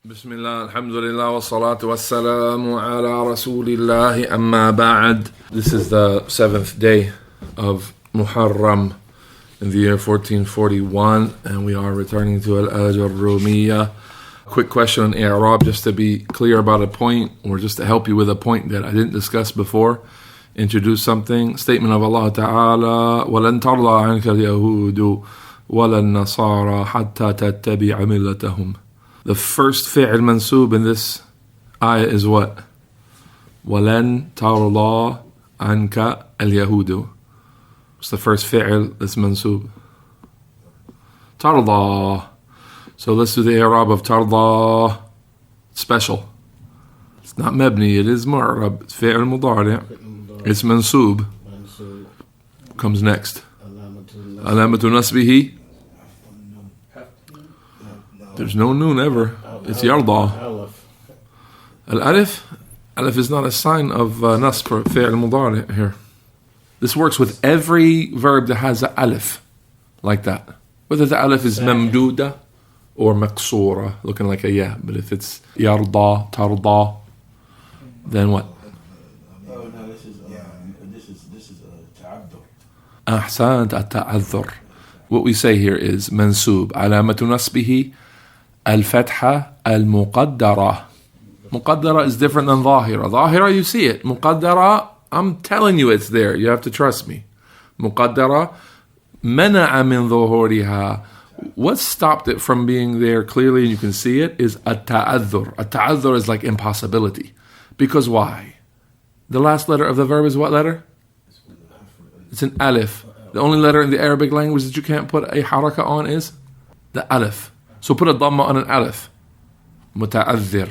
Bismillah, alhamdulillah, wa salatu wa salamu ala rasulillah, amma ba'd. This is the 7th day of Muharram in the year 1441, and we are returning to Al-Ajurrumiyyah. Quick question on I'rab, just to be clear about a point, or just to help you with a point that I didn't discuss before. Introduce something. Statement of Allah Ta'ala, وَلَن تَرْضَى عَنْكَ الْيَهُودُ وَلَا النَّصَارَى حَتَّى تَتَّبِعَ مِلَّتَهُمْ. The first fi'l mansoob in this ayah is what? وَلَن تَرْضَى عَنْكَ الْيَهُودُ. What's the first fi'l that's mansoob? تَرْضَى. So let's do the i'rab of تَرْضَى. Special. It's not mabni, it is mu'rab. It's fi'l mudari'. It's mansoob. Comes next. Alamatu nasbihi. There's no noon ever. It's yarda. Al-alif. Alif is not a sign of nasb for fi'l mudari' here. This works with every verb that has an alif, like that. Whether the alif is mamduda or maqsoora, looking like a ya. But if it's yarda, tarda, then what? Oh no, this is a ta'addur. Ahsant at-ta'adhur. What we say here is mansoob. Alamatu nasbihi al-fatha al-muqaddara. Muqaddara is different than dhahira. Dhahira, you see it. Muqaddara, I'm telling you it's there. You have to trust me. Muqaddara, mana'a min dhuhuriha. What stopped it from being there clearly and you can see it is at-ta'adhur. At-ta'adhur is like impossibility. Because why? The last letter of the verb is what letter? It's an alif. The only letter in the Arabic language that you can't put a haraka on is the alif. So put a dhamma on an alif. Muta'adhir.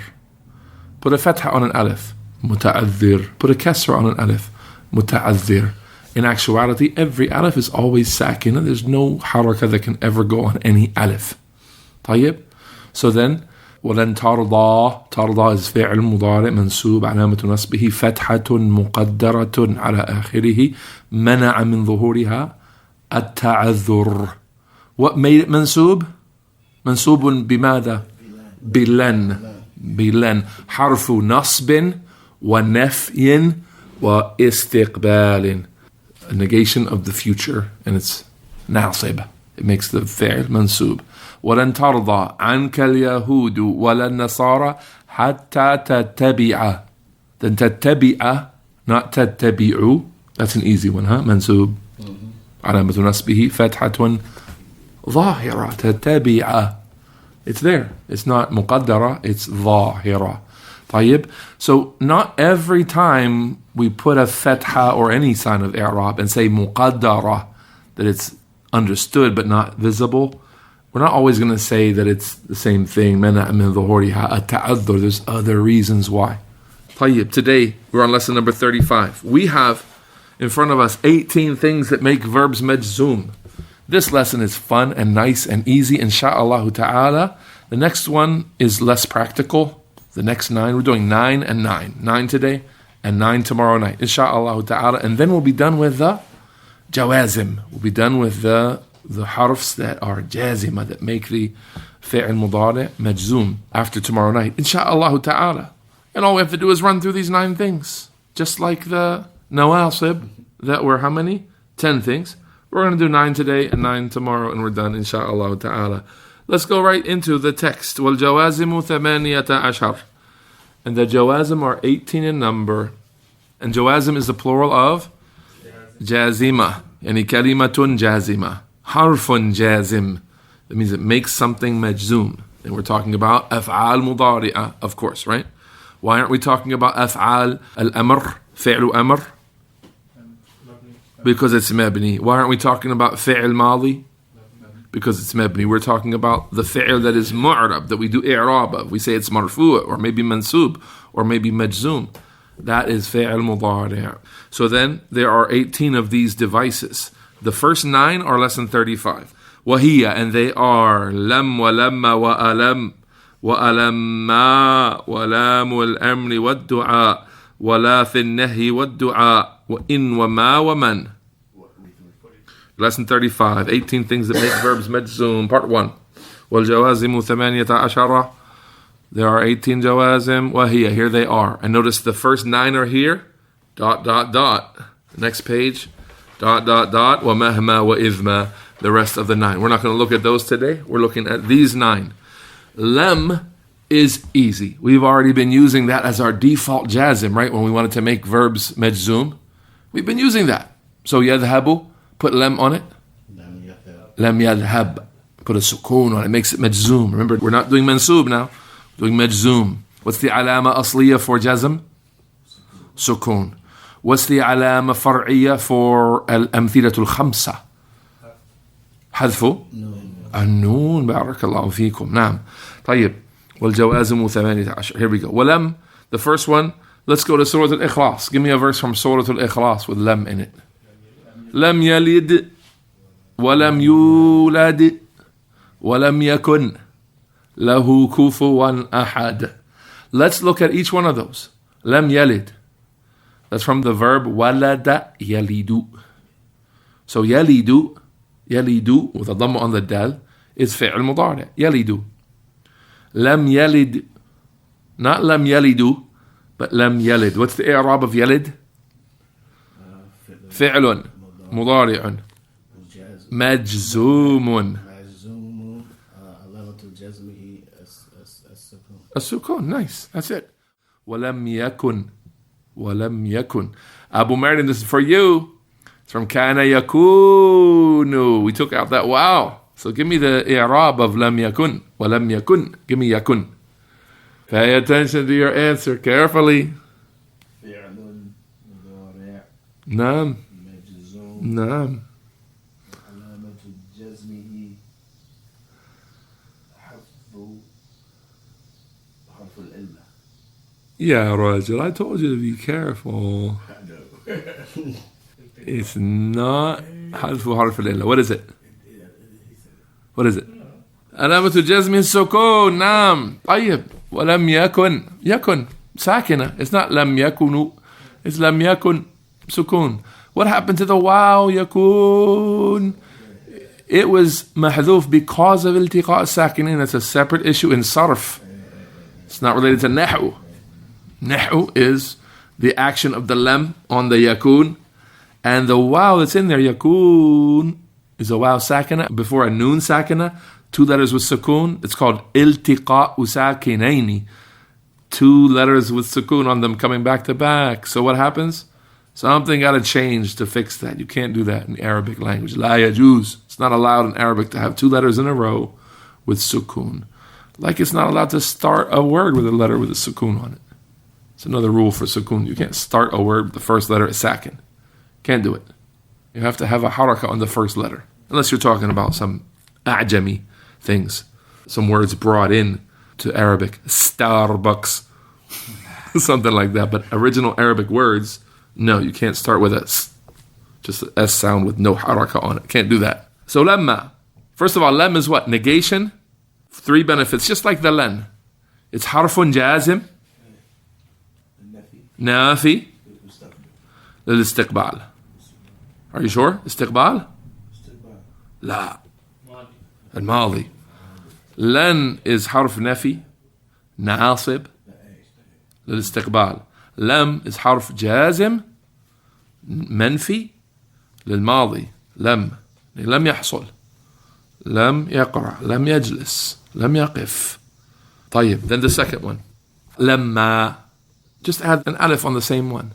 Put a fatha on an alif. Muta'adhir. Put a kasra on an alif. Muta'adhir. In actuality, every alif is always sakin, and there's no haraka that can ever go on any alif. طيب? So then, وَلَن تَرْضَى. تَرْضَى is فعل مضارع منسوب علامة نصبه فتحة مقدرة على آخره منع من ظهورها التعذر. What made it منسوب? منسوب بماذا؟ بلن حرف نصب ونفي واستقبال. A negation of the future, and it's ناصب. It makes the فعل منسوب. ولن ترضى عنك اليهود ولا النصارى حتى تتبع. Then تتبع, not تتبعوا. That's an easy one, huh? منسوب. علامة نصبه فتحة ظاهرة. تتبع. It's there. It's not مقدرة, it's ظاهرة. طيب. So not every time we put a fatha or any sign of i'rab and say مقدرة, that it's understood but not visible, we're not always going to say that it's the same thing. منع من ظهورها التعذر. There's other reasons why. طيب. Today we're on lesson number 35. We have in front of us 18 things that make verbs majzoom. This lesson is fun and nice and easy, insha'Allah ta'ala. The next one is less practical. The next 9, we're doing 9 and 9. 9 today and 9 tomorrow night, insha'Allah ta'ala. And then we'll be done with the jawazim. We'll be done with the harfs that are jazima, that make the fi'l mudari' majzoom after tomorrow night, insha'Allah ta'ala. And all we have to do is run through these 9 things. Just like the nawasib, that were how many? 10 things. We're going to do 9 today and 9 tomorrow, and we're done, insha'Allah ta'ala. Let's go right into the text. وَالْجَوَازِمُ ثَمَانِيَةَ عَشَرٍ. And the jawazim are 18 in number. And jawazim is the plural of jazima. Yani kalimatun jazima. Harfun jazim. That means it makes something majzoom. And we're talking about af'al mudari'ah, of course, right? Why aren't we talking about af'al al-amr, fi'lu amr? Because it's mabni. Why aren't we talking about fi'l madi? Because it's mabni. We're talking about the fi'l that is mu'rab, that we do i'rab of. We say it's marfu' or maybe mansub or maybe majzoom. That is fi'l mudari'. So then there are 18 of these devices. The first 9 are lesson 35. وَهِيَ, and they are lam wa lamma wa alam wa alamma wa lam al-amri wa du'a wa la fi al-nahi wa du'a wa in wa ma wa man. Lesson 35, 18 things that make verbs majzoom, part 1. وَالْجَوَازِمُ 18 There are 18 jawazim. وهي, here they are. And notice the first 9 are here. ... Next page. ... ومهما وإذما. The rest of the 9. We're not going to look at those today. We're looking at these 9. Lam is easy. We've already been using that as our default jazim, right? When we wanted to make verbs majzoom. We've been using that. So yadhabu, put lam on it. Lam yadhab. Put a sukoon on it. Makes it majzoom. Remember, we're not doing mansoob now. We're doing majzoom. What's the alama asliya for jazm? Sukoon. What's the alama far'iyya for al-amthilatul khamsa? حذف النون. بارك الله فيكم. نعم. طيب. والجوازم 18. Here we go. ولم, the first one. Let's go to Surah Al-Ikhlas. Give me a verse from Surah Al-Ikhlas with lam in it. لم يلد ولم يولد ولم يكن له كفوا أحد. Let's look at each one of those. لم يلد. That's from the verb ولد يلد. So يلد, يلد with a dhamma on the dal is فعل مضارع. يلد. لم يلد. Not لم يلد, but لم يلد. What's the i'rab of يلد? فعل مضارع مجزوم. السكون. Nice. That's it. ولم يكن. ولم يكن. Abu Maryam, this is for you. It's from كان يكون. We took out that wow. So give me the i'rab of لم يكن. ولم يكن. Give me يكن. Pay attention to your answer carefully. نعم. نعم. Yeah, Roger, I told you to be careful. It's not حذف حرف العلة. What is it? What is it? علامة الجزم السكون. نعم. طيب. ولم يكن. يكن ساكنة. It's not لم يكن. It's لم يكن سكون. What happened to the wow يكون? It was محذوف because of التقاء الساكنين. That's a separate issue in sarf. It's not related to نحو. نحو is the action of the lam on the yakun, and the wow that's in there, yakun, is a wow sakina before a noon sakina, 2 letters with sukoon. It's called iltiqa'u sakinaini, 2 letters with sukoon on them coming back to back. So what happens? Something got to change to fix that. You can't do that in Arabic language. La yajuz. It's not allowed in Arabic to have 2 letters in a row with sukoon. Like it's not allowed to start a word with a letter with a sukoon on it. It's another rule for sukoon. You can't start a word with the first letter is sakin. Can't do it. You have to have a haraka on the first letter. Unless you're talking about some a'jami things. Some words brought in to Arabic. Starbucks. Something like that. But original Arabic words, no, you can't start with a s. Just an S sound with no haraka on it. Can't do that. So lamma. First of all, lam is what? Negation. 3 benefits. Just like the len. It's harfun jazim. نافي للاستقبال. Are you sure? استقبال؟ لا. الماضي. لن is حرف نفي ناصب للاستقبال. لم is حرف جازم منفي للماضي. لم يحصل. لم يقرأ. لم يجلس. لم يقف. طيب. Then the second one. لما. Just add an alif on the same one.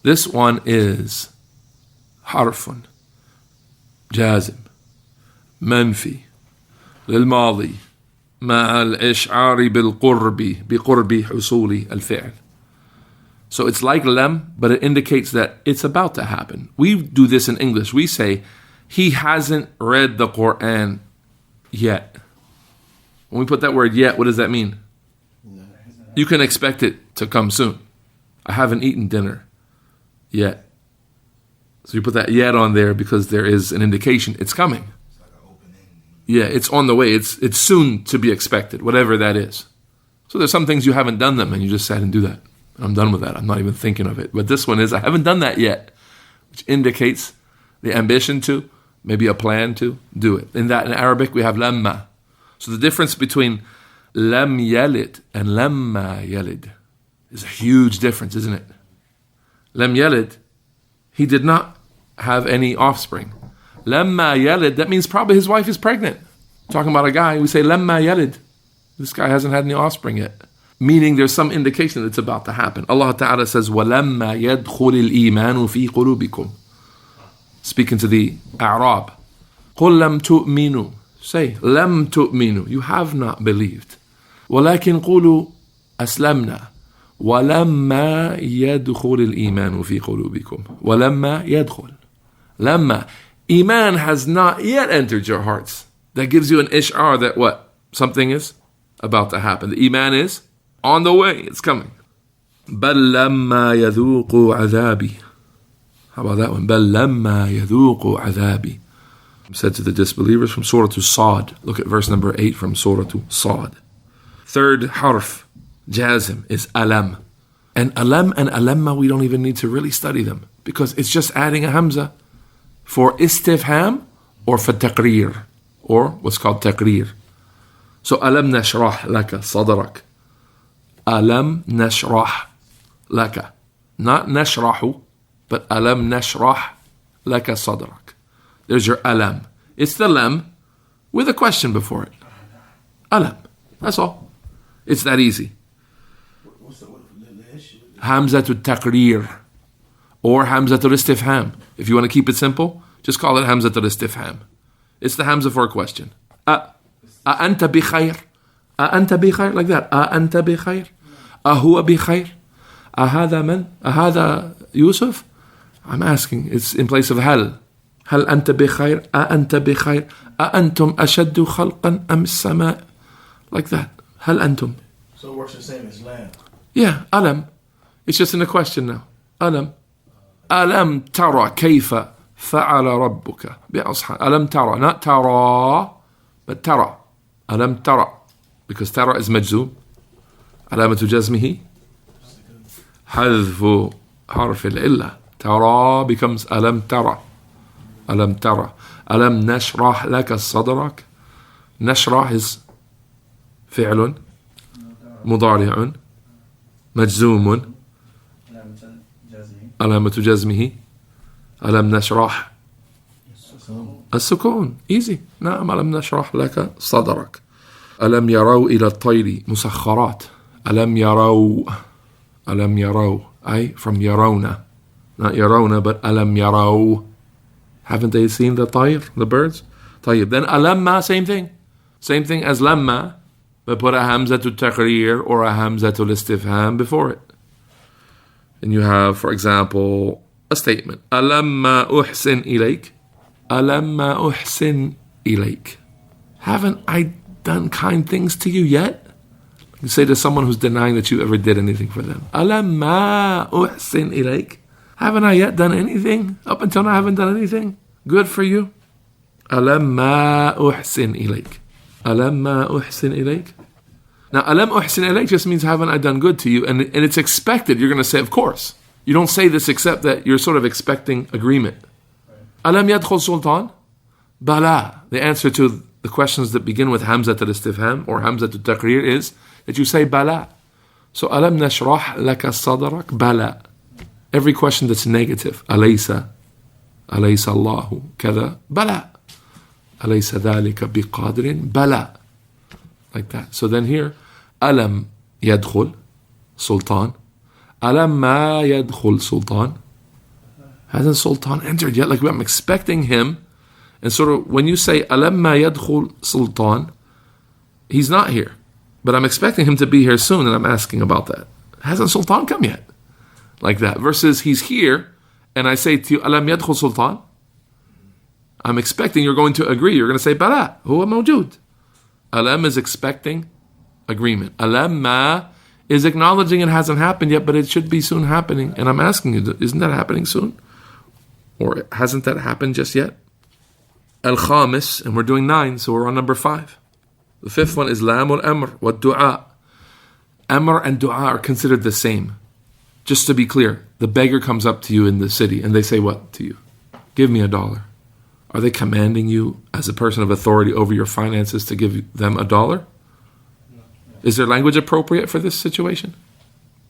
This one is حرف جازم منفي للماضي مع الإشعار بقرب حصول الفعل. So it's like lam, but it indicates that it's about to happen. We do this in English. We say, he hasn't read the Quran yet. When we put that word yet, what does that mean? You can expect it to come soon. I haven't eaten dinner yet. So you put that yet on there because there is an indication it's coming. Yeah, it's on the way. It's soon to be expected, whatever that is. So there's some things you haven't done them and you just sat and do that. I'm done with that. I'm not even thinking of it. But this one is, I haven't done that yet, which indicates the ambition to, maybe a plan to do it. In Arabic, we have lamma. So the difference between Lam yalid and lamma yalid is a huge difference, isn't it? Lam yalid, he did not have any offspring. Lamma yalid, that means probably his wife is pregnant. Talking about a guy, we say lamma yalid. This guy hasn't had any offspring yet. Meaning there's some indication that it's about to happen. Allah Ta'ala says, وَلَمَّا يَدْخُلِ الْإِيمَانُ فِي قُلُوبِكُمْ. Speaking to the A'rab. قُلْ لَمْ تُؤْمِنُوا. Say, لَمْ تُؤْمِنُوا. You have not believed. وَلَكِنْ قُولُوا أَسْلَمْنَا وَلَمَّا يَدْخُلِ الْإِيمَانُ فِي قُلُوبِكُمْ. وَلَمَّا يَدْخُلِ. Lamma. Iman has not yet entered your hearts. That gives you an ish'ar that what? Something is about to happen. The Iman is on the way. It's coming. بَلْ لَمَّا يَذُوقُوا عَذَابِي. How about that one? بَلْ لَمَّا يَذُوقُوا عَذَابِي. Said to the disbelievers from Surah to Sad. Look at verse number 8 from Surah to Sad. Third harf, jazim, is alam. And alam and alamma, we don't even need to really study them because it's just adding a hamza for istifham or for taqreer or what's called taqreer. So alam nashrah laka sadrak. Alam nashrah laka. Not nashrahu, but alam nashrah laka sadrak. There's your alam. It's the lam with a question before it. Alam. That's all. It's that easy. Hamzatul taqreer or hamzatul istifham. If you want to keep it simple, just call it hamzatul istifham. It's the hamza for a question. Anta bi khair? Anta bi khair? Like that. Anta bi khair? Huwa bi khair? Ahada man? Ahada Yusuf? I'm asking. It's in place of hal. هل أنت بخير؟ أأنت بخير؟ أأنتم أشد خلقا أم السماء؟ Like that. هل أنتم? So it works the same as lamb. Yeah, ألم. It's just in a question now. ألم. ألم ترى كيف فعل ربك بأصحاب. ألم ترى. Not ترى, but ترى. ألم ترى. Because ترى is Majzoom. علامة جزمه حذف حرف العلة. ترى becomes ألم ترى. ألم ترى ألم نشرح لك صدرك. نشرح is فعل مضارع مجزوم علامة جزمه ألم نشرح السكون. Easy. نعم. ألم نشرح لك صدرك. ألم يروا إلى الطير مسخرات. ألم يروا. ألم يروا أي from يرون. Not يرون but ألم يروا. Haven't they seen the طير, the birds? طيب. Then alamma, same thing. Same thing as lamma, but put a hamza to taqreer or a hamza to istifham before it. And you have, for example, a statement. Alamma uhsin ilayk. Alamma uhsin ilayk. Haven't I done kind things to you yet? You say to someone who's denying that you ever did anything for them. Alamma uhsin ilayk. Haven't I yet done anything? Up until now I haven't done anything good for you. Alam ma uhsin ilayk. Alam ma uhsin ilayk. Now, alam uhsin ilayk just means haven't I done good to you? And it's expected. You're going to say, of course. You don't say this except that you're sort of expecting agreement. Alam yadkhul sultan? Bala. The answer to the questions that begin with hamza al-istifham or hamza al-taqreer is that you say bala. So, alam nashrah laka sadrak? Bala. Every question that's negative, alaysa Allahu kada, bala. Alaysa dhalika biqadrin, bala. Like that. So then here, alam yadkhul, sultan. Alam ma yadkhul, sultan. Hasn't sultan entered yet? Like I'm expecting him. And sort of when you say alam ma yadkhul sultan, he's not here. But I'm expecting him to be here soon and I'm asking about that. Hasn't sultan come yet? Like that. Versus he's here, and I say to you, Alam yadkhul sultan. I'm expecting you're going to agree. You're going to say, Bala, huwa mawjood. Alam is expecting agreement. Alam ma is acknowledging it hasn't happened yet, but it should be soon happening. And I'm asking you, isn't that happening soon? Or hasn't that happened just yet? Al-Khamis, and we're doing 9, so we're on number 5. The 5th one is Lam al-Amr wa du'a. Amr and du'a are considered the same. Just to be clear, the beggar comes up to you in the city and they say what to you? Give me $1. Are they commanding you as a person of authority over your finances to give them $1? Is there language appropriate for this situation?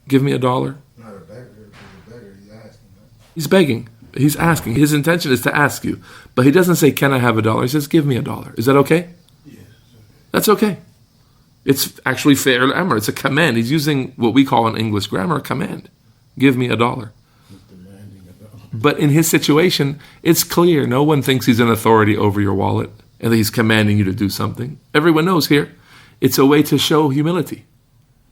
Give me $1. Not a beggar. If he's a beggar, he's asking. He's begging. He's asking. His intention is to ask you. But he doesn't say, can I have $1? He says, give me $1. Is that okay? Yes. That's okay. It's actually fi'l amr. It's a command. He's using what we call in English grammar a command. Give me $1. He's demanding $1. But in his situation, it's clear. No one thinks he's an authority over your wallet and that he's commanding you to do something. Everyone knows here. It's a way to show humility.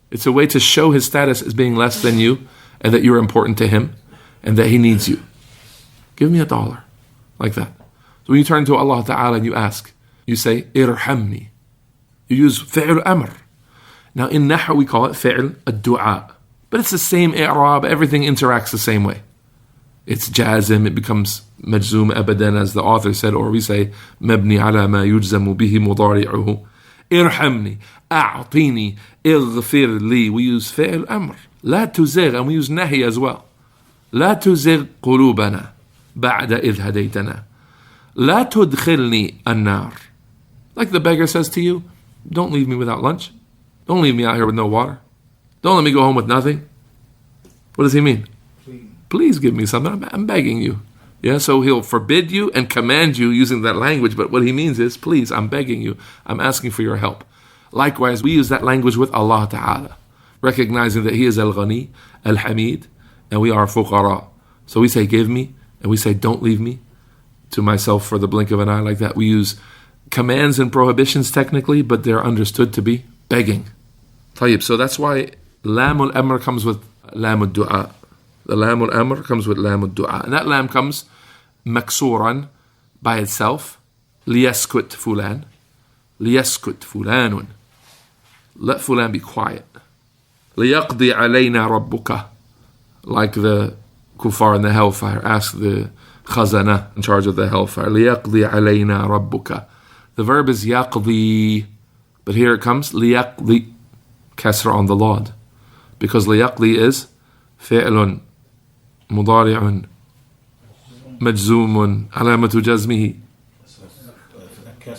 It's a way to show his status as being less than you and that you're important to him and that he needs you. Give me $1. Like that. So when you turn to Allah Ta'ala and you ask, you say, irhamni. You use fi'l amr. Now in Nahu we call it fi'l ad-du'a. But it's the same i'rab, everything interacts the same way. It's jazim, it becomes majzoom abadan as the author said, or we say mabni ala ma yujzamu bihi mudari'uhu. Irhamni, a'tini, ighfir li. We use fi'l amr. La tuzigh, and we use nahi as well. La tuzigh qulubana ba'da idh hadaytana. La tudkhilni an-nar. Like the beggar says to you, don't leave me without lunch. Don't leave me out here with no water. Don't let me go home with nothing. What does he mean? Please give me something. I'm begging you. Yeah, so he'll forbid you and command you using that language, but what he means is, please, I'm begging you. I'm asking for your help. Likewise, we use that language with Allah Ta'ala, recognizing that He is Al-Ghani, Al-Hamid, and we are Fuqara. So we say, give me, and we say, don't leave me to myself for the blink of an eye, like that. We use commands and prohibitions technically, but they're understood to be begging. Tayyib. So that's why Lam al-Amr comes with Lam al-Du'a. The Lam al-Amr comes with Lam al-Du'a. And that Lam comes maksuran by itself. Liyaskut fulan. Liyaskut fulanun. Let fulan be quiet. Liyaqdi alayna rabbuka. Like the kuffar in the hellfire. Ask the khazana in charge of the hellfire. Liyaqdi alayna rabbuka. The verb is yaqdi, but here it comes liyaqdi, kasra on the lad, because liyaqdi is fi'lun mudari'un majzoomun alamatu jazmihi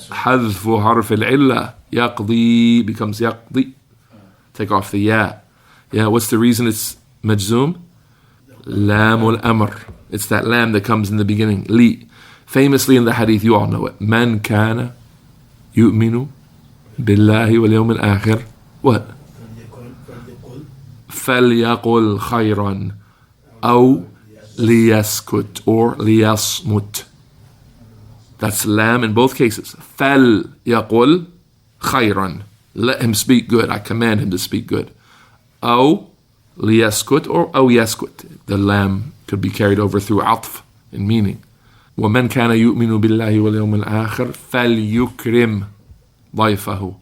hadfu harf al-illa. Yaqdi becomes yaqdi. Take off the ya. Yeah, what's the reason it's majzoom? Lam al-amr. It's that lam that comes in the beginning. Li. Famously in the hadith, you all know it. Man kana يؤمن بالله واليوم الآخر. What? فليقل خيرا أو ليسكت or ليصمت. That's lam in both cases. فليقل خيرا. Let him speak good. I command him to speak good. أو ليسكت or أو يسكت. The lam could be carried over through عطف in meaning. ومن كان يؤمن بالله واليوم الآخر فليكرم ضيفه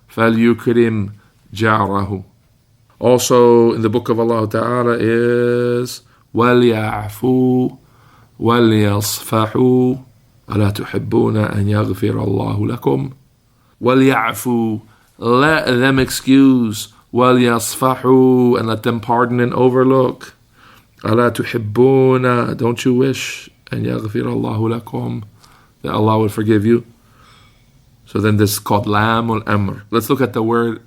فليكرم جاره. Also in the book of Allah Ta'ala is وَلْيَعْفُوا وَلْيَصْفَحُوا أَلَا تُحِبُّونَ أَنْ يَغْفِرَ اللَّهُ لَكُمْ. وَلْيَعْفُوا, let them excuse. وَلْيَصْفَحُوا, and let them pardon and overlook. أَلَا تُحِبُّونَ, don't you wish أن يغفر الله لكم, that Allah will forgive you. So then this is called Lam al-Amr. Let's look at the word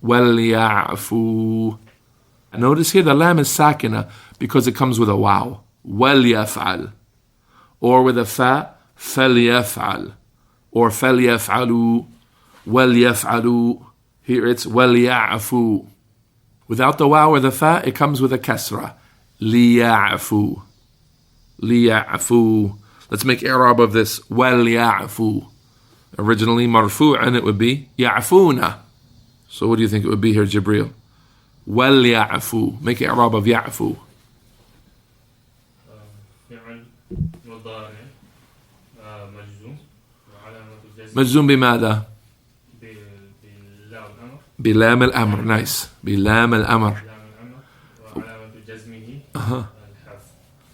وَلْيَعْفُوا. Notice here the lam is sakina because it comes with a waw. وَلْيَفْعَلْ. Or with a fa, فَلْيَفْعَلْ. Or فَلْيَفْعَلُوا. وَلْيَفْعَلُوا. Here it's وَلْيَعْفُوا. Without the waw or the fa, it comes with a kasra. لِيَعْفُوا. لِيَعْفُوا. Let's make i'rab of this. وَلْيَعْفُوا. Originally marfu' and it would be يَعْفُونَ. So what do you think it would be here, Jibreel? وَلْيَعْفُوا. Make i'rab of يَعْفُوا. مجزوم بماذا؟ بلام الأمر. Nice. بلام الأمر.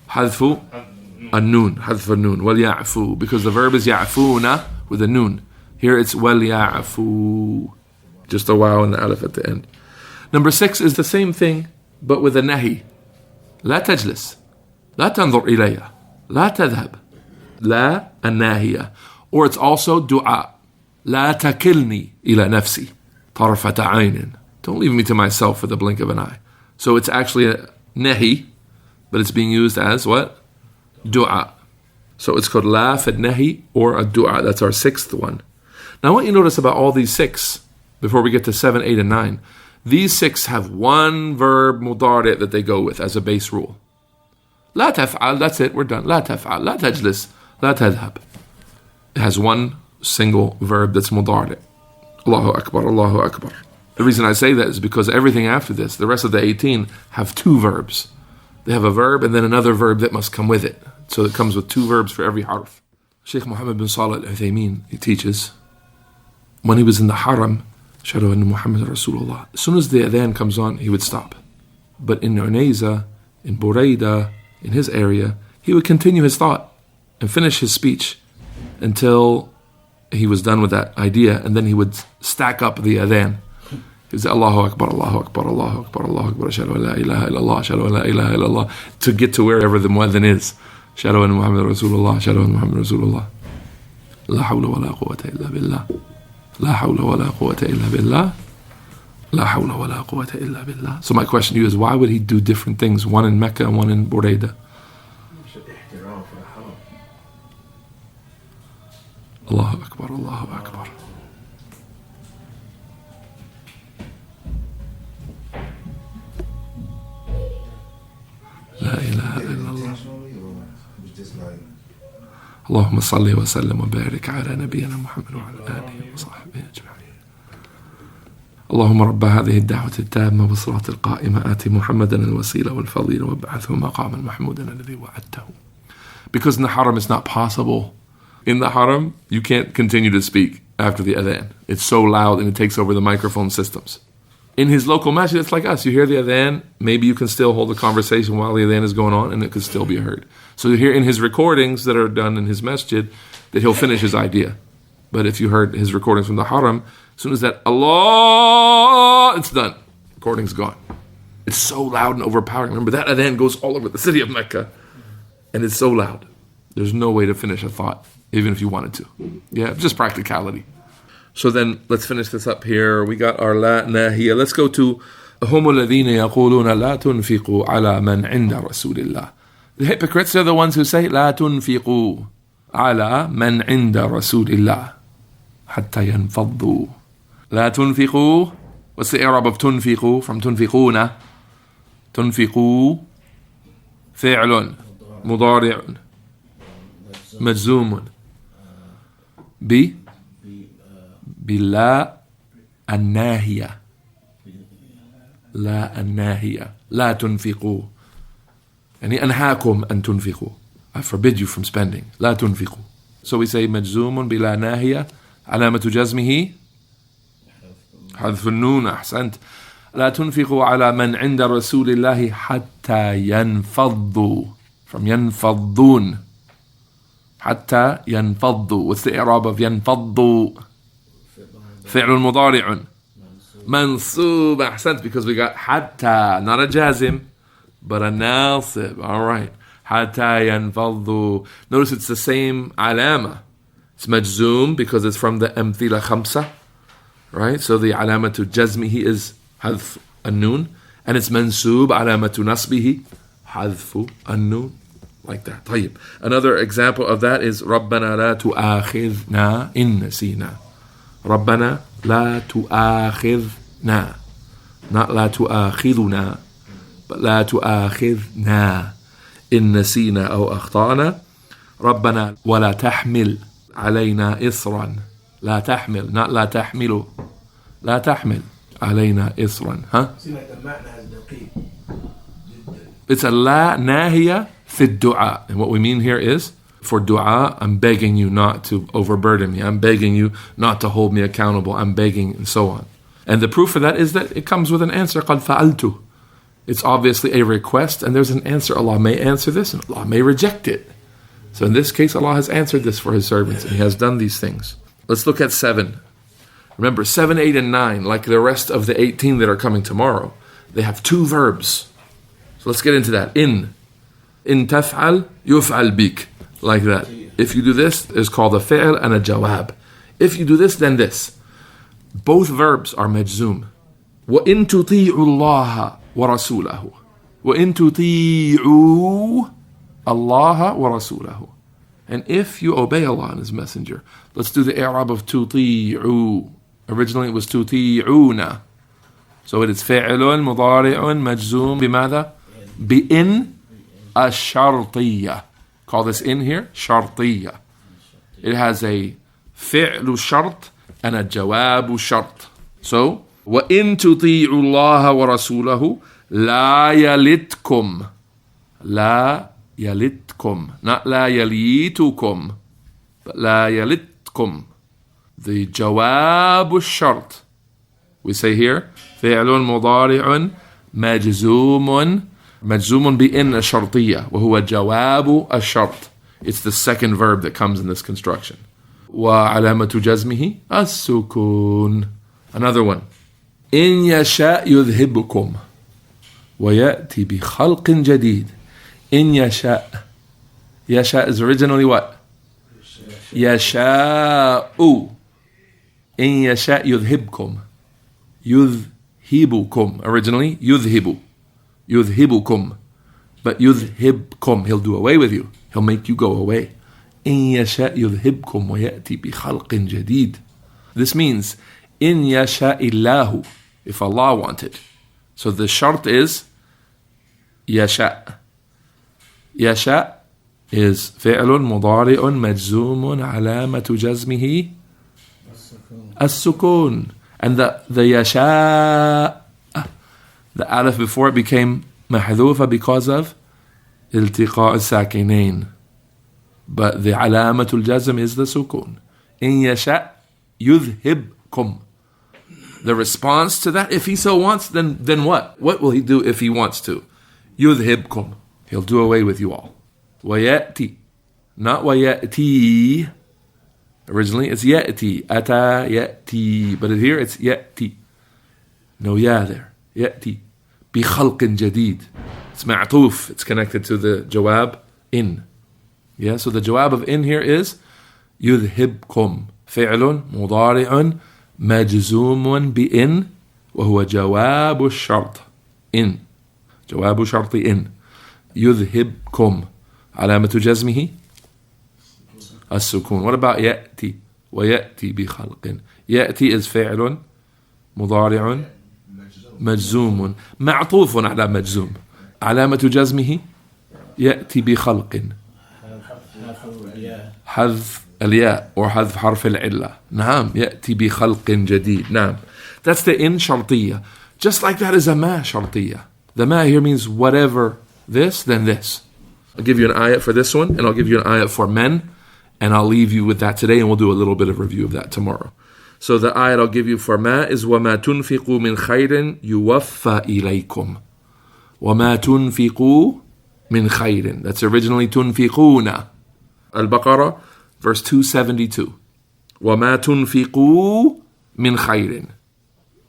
حذف النون. حذف النون. وَلْيَعْفُوا. Because the verb is يَعْفُونَ with a noon. Here it's وَلْيَعْفُوا. Just a waw and the alif at the end. Number 6 is the same thing, but with a nahi. لا تجلس. لا تنظر إلي. لا تذهب. لا الناهية. Or it's also dua. لا تكلني إلى نفسي طرفة عين. Don't leave me to myself for the blink of an eye. So it's actually a nahi, but it's being used as what? Dua. So it's called la fi nahi or a dua. That's our sixth one. Now, what you notice about all these six, before we get to 7, 8, and 9, these six have one verb mudari' that they go with as a base rule. La taf'al, that's it, we're done. La taf'al, la tajlis, la tadhab. It has one single verb that's mudari'. Allahu Akbar, Allahu Akbar. The reason I say that is because everything after this, the rest of the 18, have two verbs. They have a verb and then another verb that must come with it. So it comes with two verbs for every harf. Sheikh Muhammad bin Salih al-Uthaymeen, he teaches, when he was in the haram, Ashhadu anna Muhammad Rasulullah, as soon as the adhan comes on, he would stop. But in Unayza, in Buraida, in his area, he would continue his thought and finish his speech until he was done with that idea, and then he would stack up the adhan. He would say, Allahu Akbar, Allahu Akbar, Allahu Akbar, Allahu Akbar, Ashhadu an la ilaha illallah, Ashhadu an la ilaha illallah, to get to wherever the muadhin is. Ashhadu anna Muhammad Rasulullah, Ashhadu anna Muhammad Rasulullah. La hawla wa la quwwata illa billah. La hawla wa la quwwata illa billah. La hawla wa la quwwata illa billah. So my question to you is, why would he do different things, one in Mecca and one in Buraida? Allahu Akbar, Allahu Akbar. La ilaha illallah. اللهم صل وسلم وبارك على نبينا محمد وعلى آله وصحبه أجمعين. اللهم رب هذه الدعوة التامة والصلاة القائمة آت محمدا الوسيلة والفضيلة وابعثه مقاما محمودا الذي وعدته. Because in the haram it's not possible. In the haram you can't continue to speak after the adhan. It's so loud and it takes over the microphone systems. In his local masjid, it's like us. You hear the adhan, maybe you can still hold a conversation while the adhan is going on and it could still be heard. So you hear in his recordings that are done in his masjid that he'll finish his idea. But if you heard his recordings from the haram, as soon as that Allah, it's done. Recording's gone. It's so loud and overpowering. Remember, that adhan goes all over the city of Mecca. And it's so loud. There's no way to finish a thought, even if you wanted to. Yeah, just practicality. So then, let's finish this up here. We got our la nahiya. Let's go to هم الذين يقولون لا تنفقوا على من عند رسول الله. The hypocrites are the ones who say لا تنفقوا على من عند رسول الله حتى ينفضوا. لا تنفقوا. What's the Arab of تنفقوا? From تنفقون. تنفقوا فعل مضارع مجزوم بلا الناهية. لا الناهية. لا تنفقوا يعني أنهاكم أن تنفقوا. I forbid you from spending. لا تنفقوا. So we say مجزوم بلا ناهية علامة جزمه حذف النون. أحسنت. لا تنفقوا على من عند رسول الله حتى ينفضوا. From ينفضون. حتى ينفضوا. What's the إعراب of ينفضوا? فعل مضارع منصوب. أحسنت, because we got حتى, not a jazim, but a nasib. All right. حتى ينفضوا. Notice it's the same علامة. It's مجزوم because it's from the أمثلة خمسة. Right? So the علامة جزمه is حذف النون. And it's منصوب علامة نصبه حذف النون. Like that. طيب. Another example of that is ربنا لا تؤاخذنا إن نسينا. ربنا لا تؤاخذنا. Not لا تؤاخذنا, but لا تؤاخذنا إن نسينا أو أخطأنا. ربنا ولا تحمل علينا إصرا. لا تحمل, not لا تحمل. لا تحمل علينا إصرا. Huh? It's a لا ناهية في الدعاء. And what we mean here is, for dua, I'm begging you not to overburden me. I'm begging you not to hold me accountable. I'm begging, and so on. And the proof of that is that it comes with an answer. قَدْ فَعَلْتُ. It's obviously a request, and there's an answer. Allah may answer this, and Allah may reject it. So in this case, Allah has answered this for His servants, and He has done these things. Let's look at 7. Remember, 7, 8, and 9, like the rest of the 18 that are coming tomorrow, they have two verbs. So let's get into that. In تفعل يفعل بك. Like that. If you do this, it's called a fi'l and a jawab. If you do this, then this. Both verbs are majzoom. وَإِن تُطِيعُوا اللَّهَ وَرَسُولَهُ وَإِن تُطِيعُوا اللَّهَ وَرَسُولَهُ. And if you obey Allah and His Messenger. Let's do the i'rab of تُطِيعُوا. Originally it was تُطِيعُونَ. So it is فعل مضارع مجزوم بماذا؟ بإن الشرطية. Call this in here شرطية. It has a فعل شرط and a جواب شرط. So وَإِن تُطِيعُوا اللَّهَ وَرَسُولَهُ لَا يَلِتْكُمْ. لا يَلِتْكُمْ. Not لا يَلِيتُكُمْ, but لا يَلِتْكُمْ. The جواب الشرط. We say here فعل مضارع مجزوم بإن الشرطية وهو جواب الشرط. It's the second verb that comes in this construction. وعلامة جزمه السكون. Another one. إن يشاء يذهبكم ويأتي بخلق جديد. إن يشاء. يشاء is originally what? يشاء. إن يشاء يذهبكم. يذهبكم. Originally يذهب. يذهبكم. But يذهبكم. He'll do away with you. He'll make you go away. إن يشاء يذهبكم ويأتي بخلق جديد. This means إن يشاء الله. If Allah wanted. So the shart is يشاء. يشاء is فعل مضارع مجزوم علامة جزمه السكون. And the يشاء, the alif before it became محذوفة because of التقاء الساكنين. But the علامة الجزم is the سكون. إن يشاء يذهبكم. The response to that, if he so wants, then what? What will he do if he wants to? يذهبكم. He'll do away with you all. ويأتي. Not ويأتي. Originally it's يأتي. أتى يأتي. But here it's يأتي. No ya there. يأتي. بخلق جديد. It's معطوف. It's connected to the جواب in. Yeah, so the جواب of in here is يذهبكم. فعل مضارع مجزوم بإن وهو جواب الشرط. إن. جواب شرط إن. يذهبكم. علامة جزمه السكون. What about يأتي؟ ويأتي بخلق. يأتي is فعل مضارع مجزوم معطوف على مجزوم. علامة جزمه يأتي بخلق. حذف الياء or حذف حرف العلة. نعم. يأتي بخلق جديد. نعم. That's the in شرطية. Just like that is a ما شرطية. The ma here means whatever this, then this. I'll give you an ayat for this one, and I'll give you an ayat for men, and I'll leave you with that today, and we'll do a little bit of review of that tomorrow. So the ayat I'll give you for ma is وَمَا تُنْفِقُوا مِنْ خَيْرٍ يُوَفَّى إِلَيْكُمْ. وَمَا تُنْفِقُوا مِنْ خَيْرٍ. That's originally تُنْفِقُونَ. Al-Baqarah, verse 272. وَمَا تُنْفِقُوا مِنْ خَيْرٍ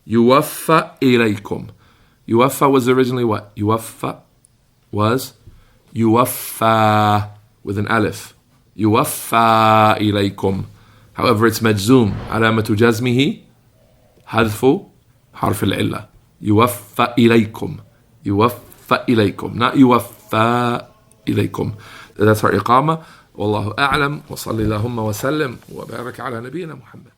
يُوَفَّى إِلَيْكُمْ. Yuwaffa was originally what? Yuwaffa was yuwaffa with an alif. Yuwaffa ilaykum. However, it's majzoom. Alamatu jazmihi hadfu harf al-illa. Yuwaffa ilaykum. Yuwaffa ilaykum. Not yuwaffa ilaykum. That's our iqama. Wallahu a'lam. Wa salli lahumma wa sallim. Wa barak ala nabiyyina Muhammad.